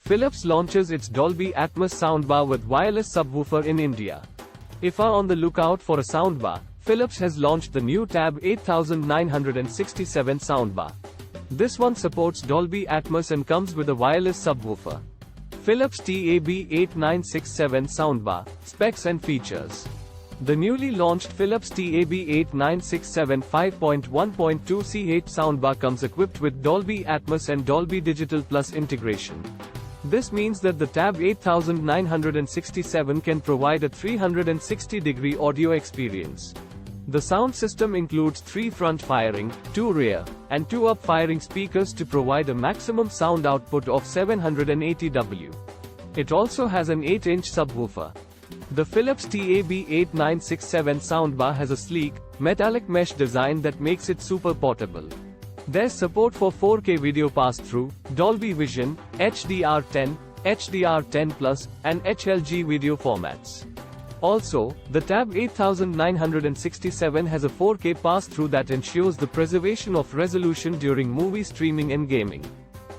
Philips launches its Dolby Atmos soundbar with wireless subwoofer in India. If are on the lookout for a soundbar, Philips has launched the new Tab 8967 soundbar. This one supports Dolby Atmos and comes with a wireless subwoofer. Philips Tab 8967 soundbar, specs and features. The newly launched Philips Tab 8967 5.1.2 ch soundbar comes equipped with Dolby Atmos and Dolby Digital Plus integration. This means that the Tab 8967 can provide a 360-degree audio experience. The sound system includes 3 front-firing, 2 rear, and 2 up-firing speakers to provide a maximum sound output of 780 W. It also has an 8-inch subwoofer. The Philips Tab 8967 soundbar has a sleek, metallic mesh design that makes it super portable. There's support for 4K video pass-through, Dolby Vision, HDR10, HDR10+, and HLG video formats. Also, the Tab 8967 has a 4K pass-through that ensures the preservation of resolution during movie streaming and gaming.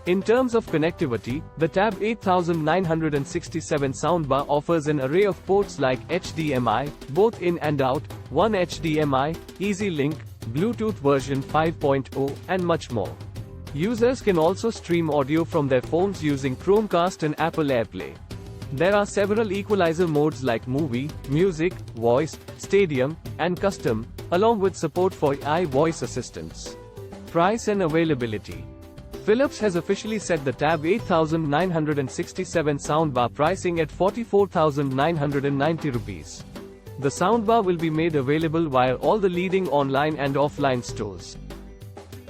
In terms of connectivity, the Tab 8967 soundbar offers an array of ports like HDMI, both in and out, 1 HDMI, Easy Link, Bluetooth version 5.0, and much more. Users can also stream audio from their phones using Chromecast and Apple AirPlay. There are several equalizer modes like movie, music, voice, stadium, and custom, along with support for AI voice assistants. Price and availability. Philips has officially set the Tab 8967 soundbar pricing at 44,990 rupees. The soundbar will be made available via all the leading online and offline stores.